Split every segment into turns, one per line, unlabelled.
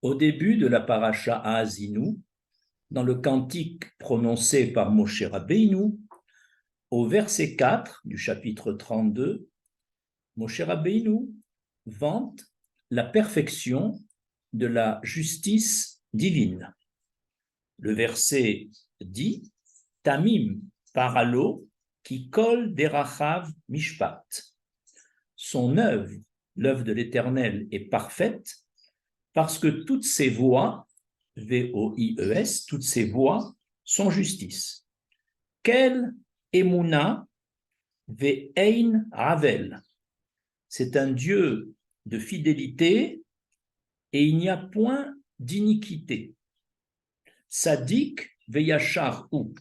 Au début de la paracha Haazinu, dans le cantique prononcé par Moshe Rabbeinu, au verset 4 du chapitre 32, Moshe Rabbeinu vante la perfection de la justice divine. Le verset dit « Tamim paralo qui kol derachav mishpat ». Son œuvre, l'œuvre de l'Éternel, est parfaite parce que toutes ses voies, V-O-I-E-S, toutes ses voies sont justice. Quel Emouna ve'ein ravel. C'est un Dieu de fidélité et il n'y a point d'iniquité. Sadik ve'yachar ou.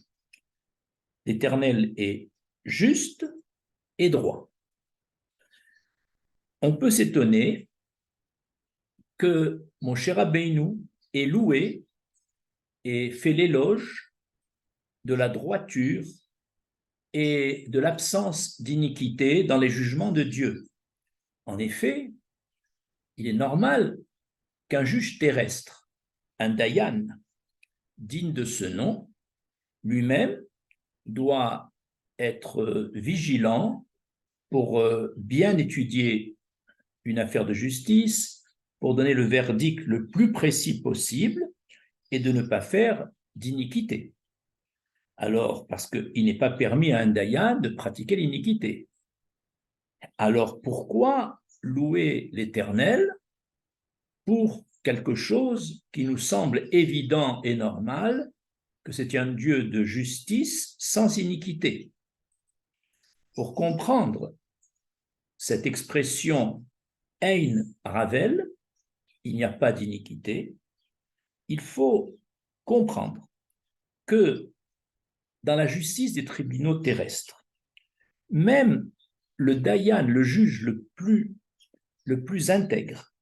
L'Éternel est juste et droit. On peut s'étonner que Moshe Rabbeinu ait loué et fait l'éloge de la droiture et de l'absence d'iniquité dans les jugements de Dieu. En effet, il est normal qu'un juge terrestre, un Dayan, digne de ce nom, lui-même doit être vigilant pour bien étudier une affaire de justice, pour donner le verdict le plus précis possible et de ne pas faire d'iniquité. Alors, parce qu'il n'est pas permis à un Dayan de pratiquer l'iniquité. Alors, pourquoi louer l'Éternel pour quelque chose qui nous semble évident et normal, que c'est un Dieu de justice sans iniquité? Pour comprendre cette expression « Ein Ravel », il n'y a pas d'iniquité, il faut comprendre que dans la justice des tribunaux terrestres, même le Dayan, le juge le plus intègre,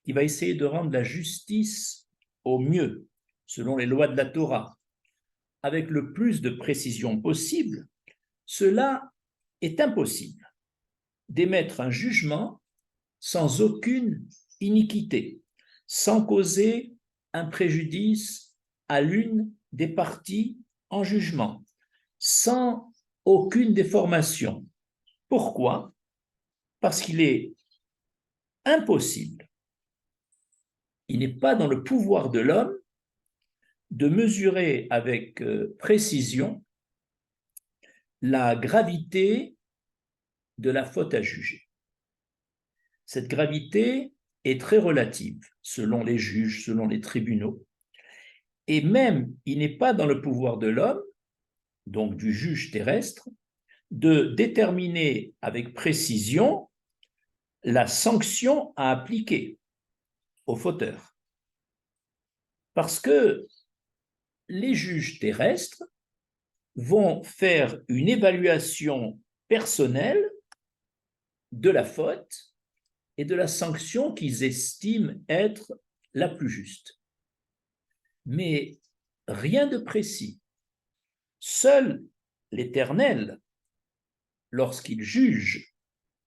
qui va essayer de rendre la justice au mieux, selon les lois de la Torah, avec le plus de précision possible, cela est impossible d'émettre un jugement sans aucune iniquité, sans causer un préjudice à l'une des parties en jugement, sans aucune déformation. Pourquoi? Parce qu'il est impossible, il n'est pas dans le pouvoir de l'homme de mesurer avec précision la gravité de la faute à juger. Cette gravité est très relative selon les juges, selon les tribunaux. Et même, il n'est pas dans le pouvoir de l'homme, donc du juge terrestre, de déterminer avec précision la sanction à appliquer au fauteur. Parce que les juges terrestres vont faire une évaluation personnelle de la faute et de la sanction qu'ils estiment être la plus juste. Mais rien de précis. Seul l'Éternel, lorsqu'il juge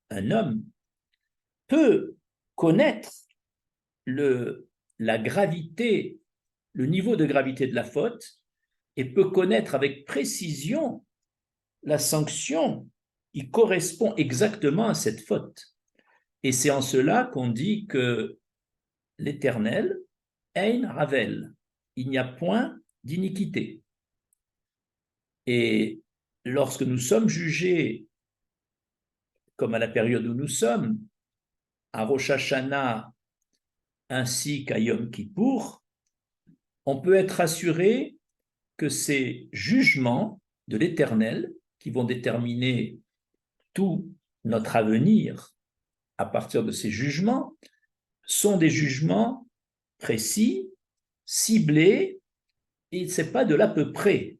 un homme, peut connaître la gravité, le niveau de gravité de la faute et peut connaître avec précision la sanction qui correspond exactement à cette faute. Et c'est en cela qu'on dit que l'Éternel, Ein Ravel, il n'y a point d'iniquité. Et lorsque nous sommes jugés, comme à la période où nous sommes, à Rosh Hashanah ainsi qu'à Yom Kippour, on peut être assuré que ces jugements de l'Éternel, qui vont déterminer tout notre avenir à partir de ces jugements, sont des jugements précis, ciblés, et ce n'est pas de l'à peu près.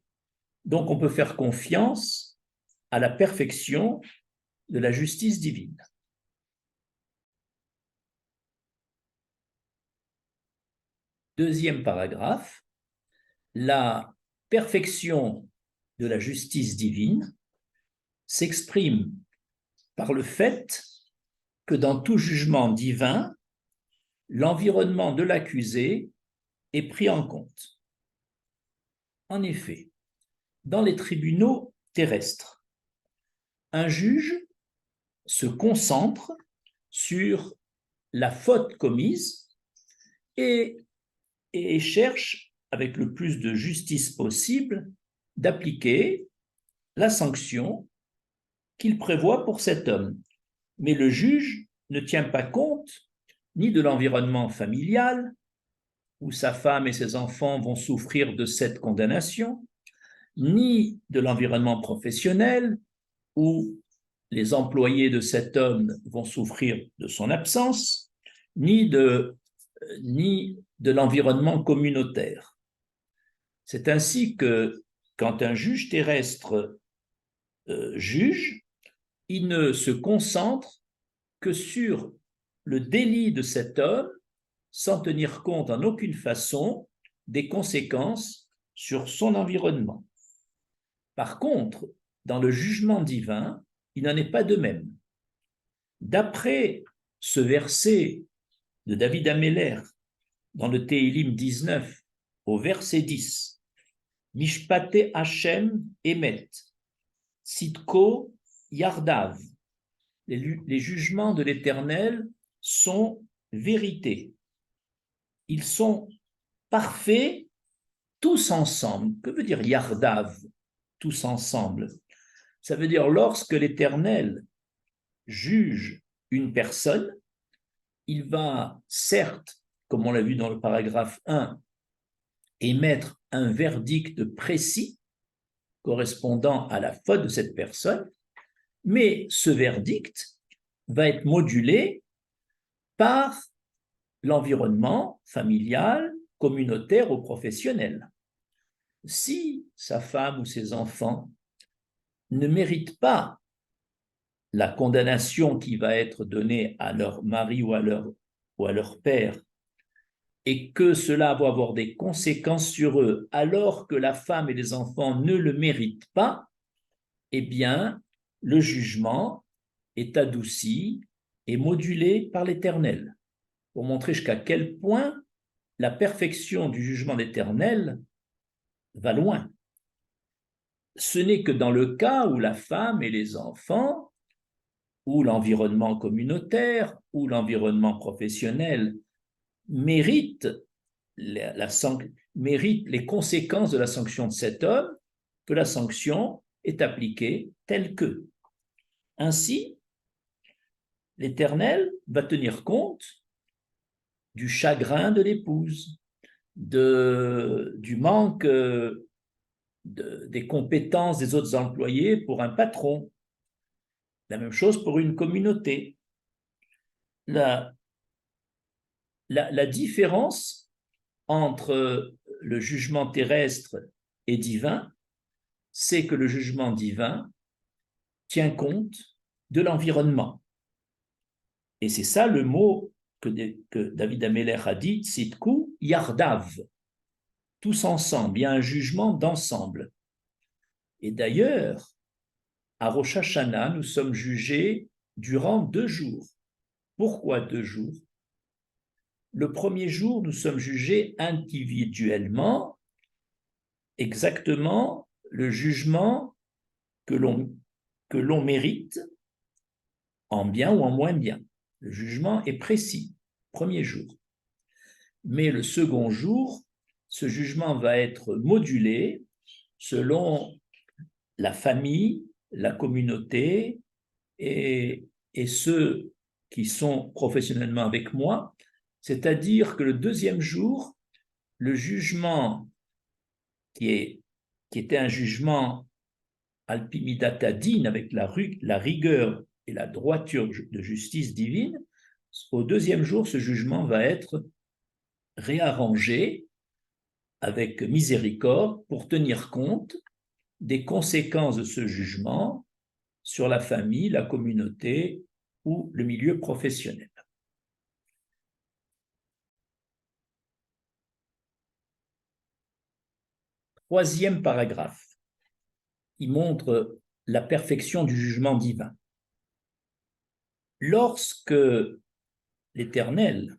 Donc on peut faire confiance à la perfection de la justice divine. Deuxième paragraphe, la perfection de la justice divine s'exprime par le fait que dans tout jugement divin, l'environnement de l'accusé est pris en compte. En effet, dans les tribunaux terrestres, un juge se concentre sur la faute commise et cherche, avec le plus de justice possible, d'appliquer la sanction qu'il prévoit pour cet homme. Mais le juge ne tient pas compte ni de l'environnement familial, où sa femme et ses enfants vont souffrir de cette condamnation, ni de l'environnement professionnel, où les employés de cet homme vont souffrir de son absence, ni de l'environnement communautaire. C'est ainsi que, quand un juge terrestre juge, il ne se concentre que sur le délit de cet homme, sans tenir compte en aucune façon des conséquences sur son environnement. Par contre, dans le jugement divin, il n'en est pas de même. D'après ce verset de David Améler, dans le Téhilim 19, au verset 10, Mishpate Hashem Emet, Sitko Yardav, les jugements de l'Éternel sont vérité. Ils sont parfaits tous ensemble. Que veut dire Yardav, tous ensemble? Ça veut dire lorsque l'Éternel juge une personne, il va certes, comme on l'a vu dans le paragraphe 1, émettre un verdict précis correspondant à la faute de cette personne, mais ce verdict va être modulé par l'environnement familial, communautaire ou professionnel. Si sa femme ou ses enfants ne méritent pas la condamnation qui va être donnée à leur mari ou à leur père, et que cela va avoir des conséquences sur eux, alors que la femme et les enfants ne le méritent pas, eh bien, le jugement est adouci et modulé par l'Éternel, pour montrer jusqu'à quel point la perfection du jugement d'Éternel va loin. Ce n'est que dans le cas où la femme et les enfants, ou l'environnement communautaire, ou l'environnement professionnel méritent les conséquences de la sanction de cet homme, que la sanction est appliquée telle que. Ainsi, l'Éternel va tenir compte du chagrin de l'épouse, du manque des compétences des autres employés pour un patron. La même chose pour une communauté. La différence entre le jugement terrestre et divin, c'est que le jugement divin tient compte de l'environnement. Et c'est ça le mot que David Améler a dit, Sitku Yardav, tous ensemble, il y a un jugement d'ensemble. Et d'ailleurs, à Rosh Hashanah, nous sommes jugés durant 2 jours. Pourquoi 2 jours? Le premier jour, nous sommes jugés individuellement, exactement le jugement que l'on mérite, en bien ou en moins bien. Le jugement est précis, premier jour. Mais le second jour, ce jugement va être modulé selon la famille, la communauté et ceux qui sont professionnellement avec moi. C'est-à-dire que le deuxième jour, le jugement qui était un jugement alpimidata din, avec la rigueur et la droiture de justice divine, au deuxième jour, ce jugement va être réarrangé avec miséricorde pour tenir compte des conséquences de ce jugement sur la famille, la communauté ou le milieu professionnel. Troisième paragraphe, il montre la perfection du jugement divin. Lorsque l'Éternel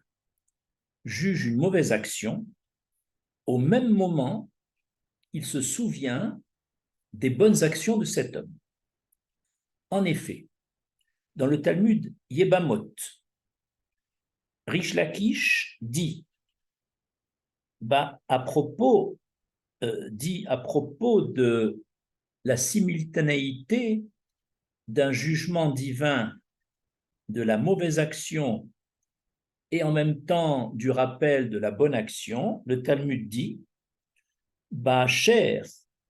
juge une mauvaise action, au même moment, il se souvient des bonnes actions de cet homme. En effet, dans le Talmud Yebamot, Rish Lakish dit à propos de la simultanéité d'un jugement divin de la mauvaise action et en même temps du rappel de la bonne action, le Talmud dit Ba'asher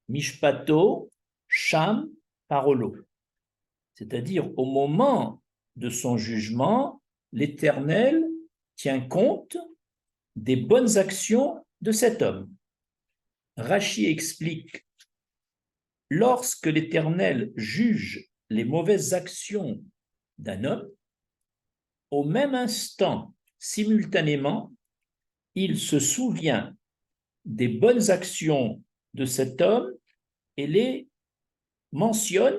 mishpato sham parolo. C'est-à-dire, au moment de son jugement, l'Éternel tient compte des bonnes actions de cet homme. Rachi explique, lorsque l'Éternel juge les mauvaises actions d'un homme, au même instant, simultanément, il se souvient des bonnes actions de cet homme et les mentionne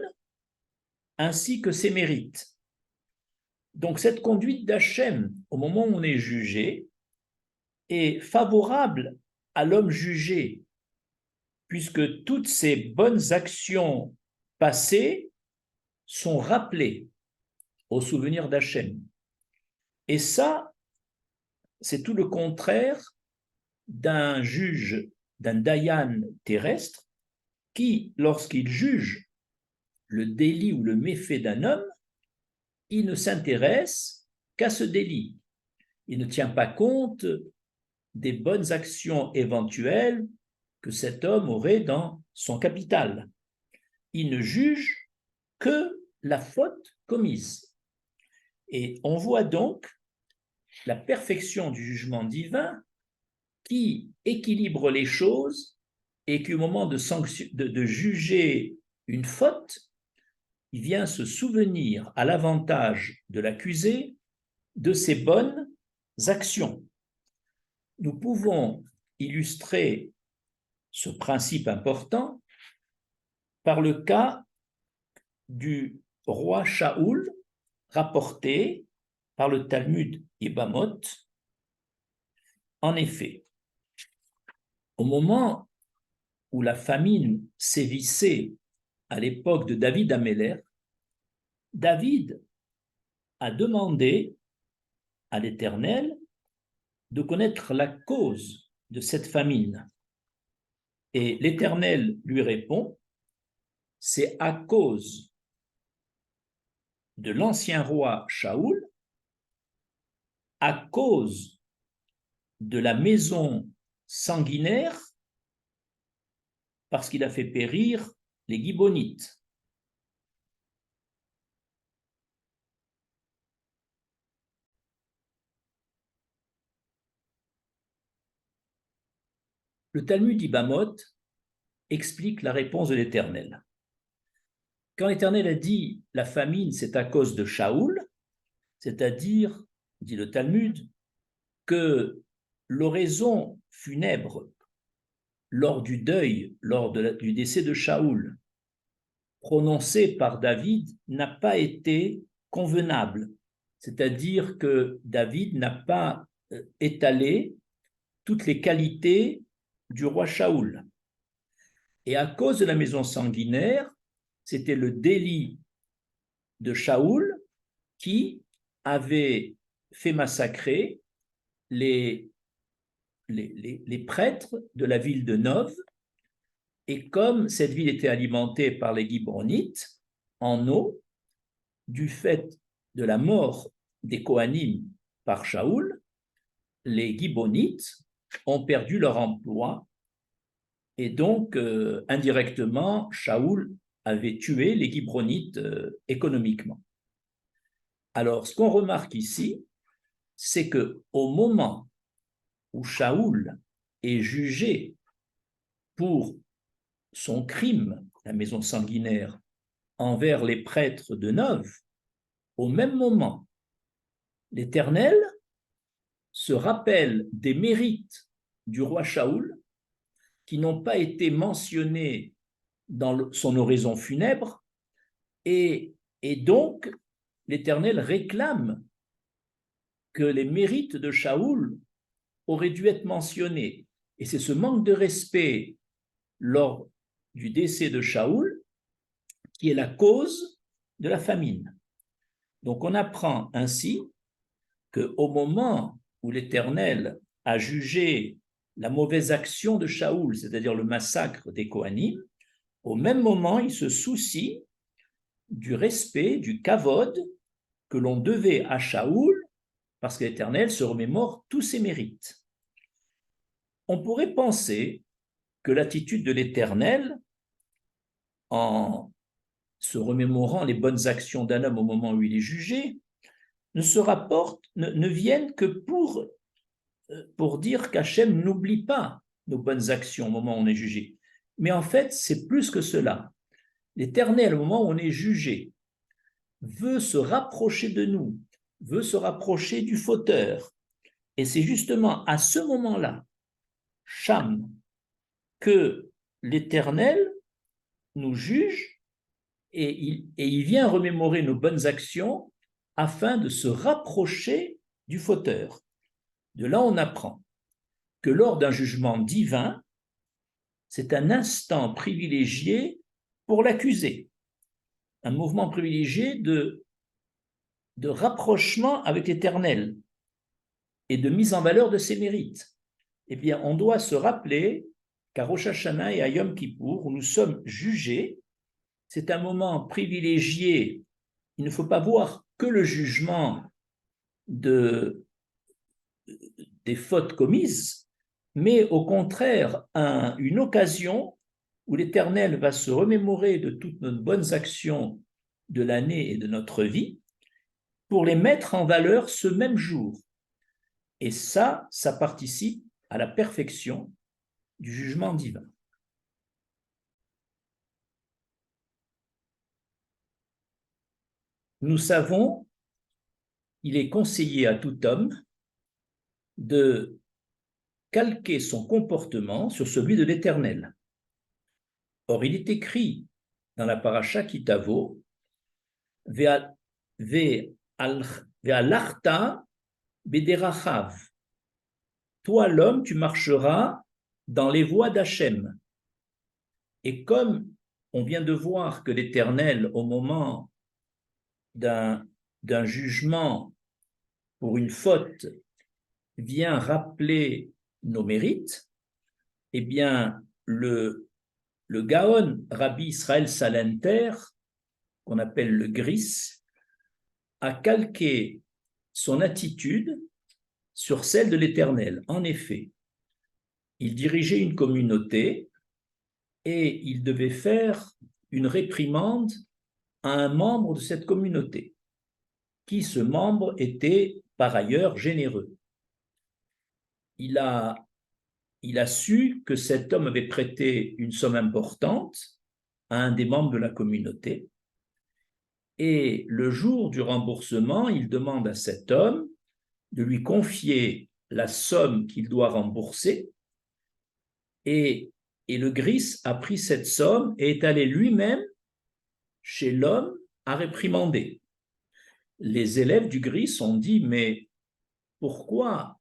ainsi que ses mérites. Donc cette conduite d'Hachem, au moment où on est jugé, est favorable à l'homme jugé, puisque toutes ces bonnes actions passées sont rappelées au souvenir d'Hachem. Et ça, c'est tout le contraire d'un juge, d'un dayan terrestre, qui, lorsqu'il juge le délit ou le méfait d'un homme, il ne s'intéresse qu'à ce délit. Il ne tient pas compte des bonnes actions éventuelles que cet homme aurait dans son capital. Il ne juge que la faute commise. Et on voit donc la perfection du jugement divin qui équilibre les choses et qu'au moment de juger une faute, il vient se souvenir à l'avantage de l'accusé de ses bonnes actions. Nous pouvons illustrer ce principe important par le cas du roi Shaoul rapporté par le Talmud Yebamot. En effet, au moment où la famine sévissait à l'époque de David Améler, David a demandé à l'Éternel de connaître la cause de cette famine. Et l'Éternel lui répond, c'est à cause de l'ancien roi Shaoul, à cause de la maison sanguinaire, parce qu'il a fait périr les Gibbonites. Le Talmud Yebamot explique la réponse de l'Éternel. Quand l'Éternel a dit la famine, c'est à cause de Shaoul, c'est-à-dire, dit le Talmud, que l'oraison funèbre lors du deuil, du décès de Shaoul, prononcée par David, n'a pas été convenable. C'est-à-dire que David n'a pas étalé toutes les qualités du roi Shaoul. Et à cause de la maison sanguinaire, c'était le délit de Shaoul qui avait fait massacrer les prêtres de la ville de Nov. Et comme cette ville était alimentée par les Gibbonites en eau, du fait de la mort des Kohanim par Shaoul, les Gibbonites ont perdu leur emploi et donc indirectement Shaoul avait tué les Gibbonites économiquement. Alors ce qu'on remarque ici, c'est qu'au moment où Shaoul est jugé pour son crime, la maison sanguinaire, envers les prêtres de Nov, au même moment, l'Éternel se rappelle des mérites du roi Shaoul qui n'ont pas été mentionnés dans son oraison funèbre et donc l'Éternel réclame que les mérites de Shaoul aurait dû être mentionné. Et c'est ce manque de respect lors du décès de Shaoul qui est la cause de la famine. Donc on apprend ainsi qu'au moment où l'Éternel a jugé la mauvaise action de Shaoul, c'est-à-dire le massacre des Kohanim, au même moment, il se soucie du respect, du kavod que l'on devait à Shaoul, parce que l'Éternel se remémore tous ses mérites. On pourrait penser que l'attitude de l'Éternel, en se remémorant les bonnes actions d'un homme au moment où il est jugé, ne viennent que pour dire qu'Hachem n'oublie pas nos bonnes actions au moment où on est jugé. Mais en fait, c'est plus que cela. L'Éternel, au moment où on est jugé, veut se rapprocher de nous, veut se rapprocher du fauteur. Et c'est justement à ce moment-là, Cham, que l'Éternel nous juge et il vient remémorer nos bonnes actions afin de se rapprocher du fauteur. De là, on apprend que lors d'un jugement divin, c'est un instant privilégié pour l'accusé, un mouvement privilégié de rapprochement avec l'Éternel et de mise en valeur de ses mérites. Eh bien, on doit se rappeler qu'à Rosh Hashanah et à Yom Kippour, où nous sommes jugés, c'est un moment privilégié. Il ne faut pas voir que le jugement des fautes commises, mais au contraire, une occasion où l'Éternel va se remémorer de toutes nos bonnes actions de l'année et de notre vie pour les mettre en valeur ce même jour. Et ça participe à la perfection du jugement divin. Nous savons, il est conseillé à tout homme de calquer son comportement sur celui de l'Éternel. Or, il est écrit dans la paracha Kitavo, Ve'alachta bederachav. Toi, l'homme, tu marcheras dans les voies d'Hachem. Et comme on vient de voir que l'Éternel, au moment d'un jugement pour une faute, vient rappeler nos mérites, eh bien, le Gaon, Rabbi Israël Salenter, qu'on appelle le Gris, a calqué son attitude sur celle de l'Éternel. En effet, il dirigeait une communauté et il devait faire une réprimande à un membre de cette communauté, qui ce membre était par ailleurs généreux. Il a su que cet homme avait prêté une somme importante à un des membres de la communauté, et le jour du remboursement, il demande à cet homme de lui confier la somme qu'il doit rembourser, et le Gris a pris cette somme et est allé lui-même chez l'homme à réprimander. Les élèves du Gris ont dit, mais pourquoi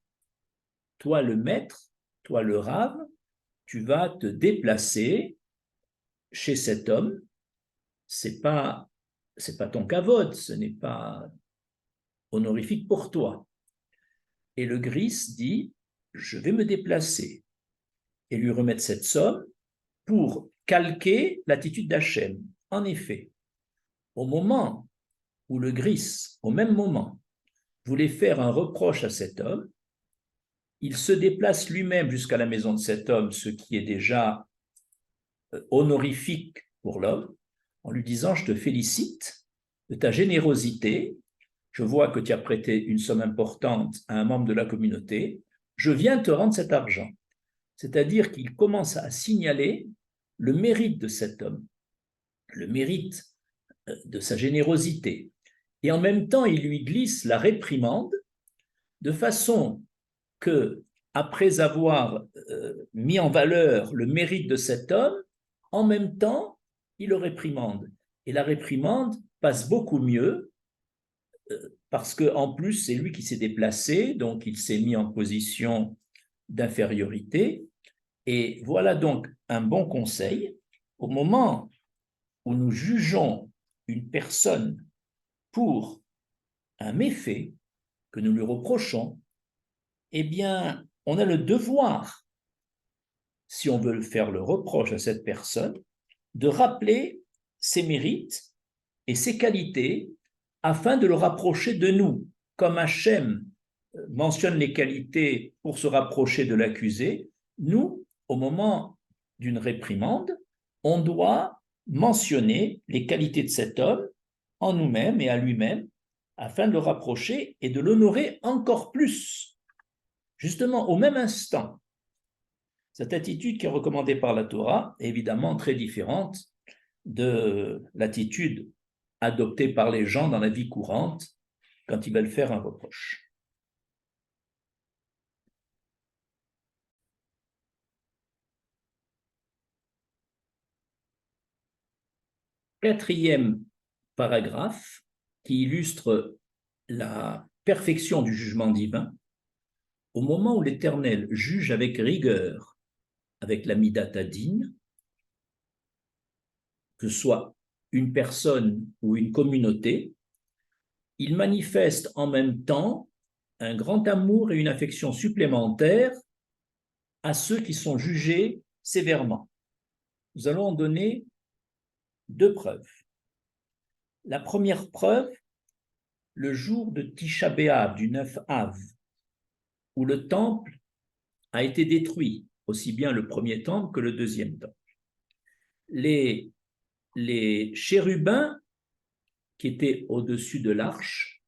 toi le maître, toi le Rav, tu vas te déplacer chez cet homme? C'est pas ton kavod, ce n'est pas honorifique pour toi. Et le Gris dit, je vais me déplacer et lui remettre cette somme pour calquer l'attitude d'Hachem. En effet, au moment où le Gris, au même moment, voulait faire un reproche à cet homme, il se déplace lui-même jusqu'à la maison de cet homme, ce qui est déjà honorifique pour l'homme, en lui disant, je te félicite de ta générosité, je vois que tu as prêté une somme importante à un membre de la communauté, je viens te rendre cet argent. C'est-à-dire qu'il commence à signaler le mérite de cet homme, le mérite de sa générosité. Et en même temps, il lui glisse la réprimande de façon que, après avoir mis en valeur le mérite de cet homme, en même temps, il le réprimande. Et la réprimande passe beaucoup mieux parce qu'en plus, c'est lui qui s'est déplacé, donc il s'est mis en position d'infériorité. Et voilà donc un bon conseil. Au moment où nous jugeons une personne pour un méfait que nous lui reprochons, eh bien, on a le devoir, si on veut faire le reproche à cette personne, de rappeler ses mérites et ses qualités afin de le rapprocher de nous. Comme Hachem mentionne les qualités pour se rapprocher de l'accusé, nous, au moment d'une réprimande, on doit mentionner les qualités de cet homme en nous-mêmes et à lui-même afin de le rapprocher et de l'honorer encore plus. Justement, au même instant, cette attitude qui est recommandée par la Torah est évidemment très différente de l'attitude adoptée par les gens dans la vie courante quand ils veulent faire un reproche. Quatrième paragraphe qui illustre la perfection du jugement divin. Au moment où l'Éternel juge avec rigueur, avec la Midat Hadin, que ce soit une personne ou une communauté, il manifeste en même temps un grand amour et une affection supplémentaire à ceux qui sont jugés sévèrement. Nous allons en donner deux preuves. La première preuve, le jour de Tisha B'Av, du 9 Av, où le temple a été détruit, aussi bien le premier temple que le deuxième temple. Les chérubins qui étaient au-dessus de l'arche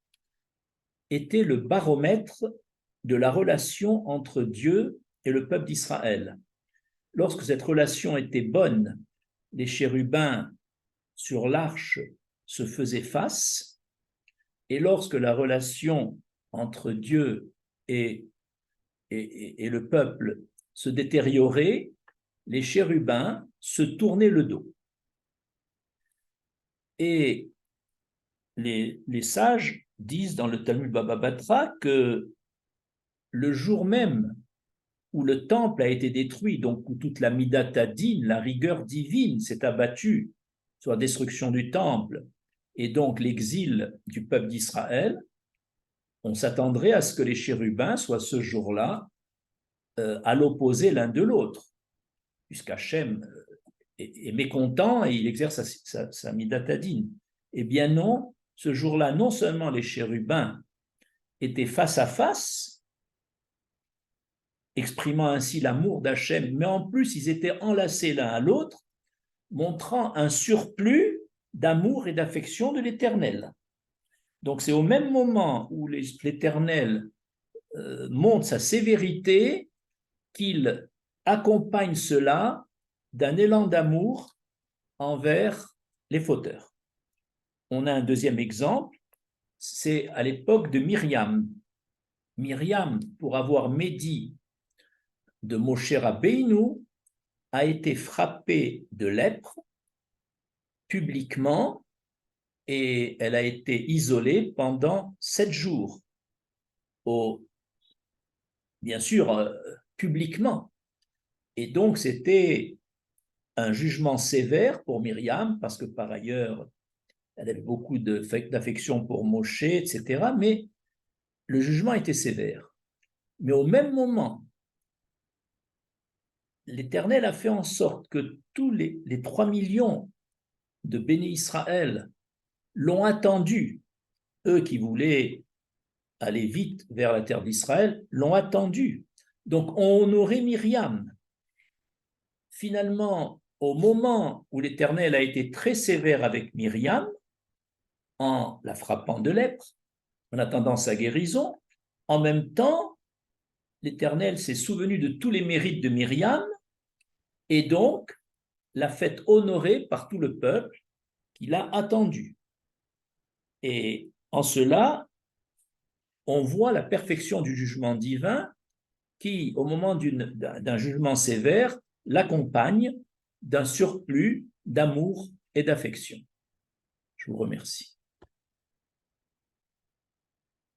étaient le baromètre de la relation entre Dieu et le peuple d'Israël. Lorsque cette relation était bonne, les chérubins sur l'arche se faisaient face, et lorsque la relation entre Dieu et le peuple se détériorait, les chérubins se tournaient le dos. Et les sages disent dans le Talmud Baba Batra que le jour même où le temple a été détruit, donc où toute la Midat Hadin, la rigueur divine, s'est abattue sur la destruction du temple et donc l'exil du peuple d'Israël, on s'attendrait à ce que les chérubins soient ce jour-là à l'opposé l'un de l'autre, puisqu'Hachem est mécontent et il exerce sa Midat Hadin. Eh bien non, ce jour-là, non seulement les chérubins étaient face à face, exprimant ainsi l'amour d'Hachem, mais en plus ils étaient enlacés l'un à l'autre, montrant un surplus d'amour et d'affection de l'Éternel. Donc c'est au même moment où l'Éternel montre sa sévérité qu'il accompagne cela d'un élan d'amour envers les fauteurs. On a un deuxième exemple, c'est à l'époque de Myriam. Myriam, pour avoir médit de Moshe Rabbeinu, a été frappée de lèpre publiquement et elle a été isolée pendant 7 jours. Bien sûr, publiquement. Et donc, c'était un jugement sévère pour Myriam, parce que par ailleurs, elle avait beaucoup d'affection pour Moshe, etc. Mais le jugement était sévère. Mais au même moment, l'Éternel a fait en sorte que tous les 3 millions de bénis Israël l'ont attendu. Eux qui voulaient aller vite vers la terre d'Israël l'ont attendu. Donc on honorait Myriam. Finalement, au moment où l'Éternel a été très sévère avec Myriam, en la frappant de lèpre, en attendant sa guérison, en même temps, l'Éternel s'est souvenu de tous les mérites de Myriam et donc l'a fait honorer par tout le peuple qui l'a attendu. Et en cela, on voit la perfection du jugement divin qui, au moment d'un jugement sévère, l'accompagne d'un surplus d'amour et d'affection. Je vous remercie.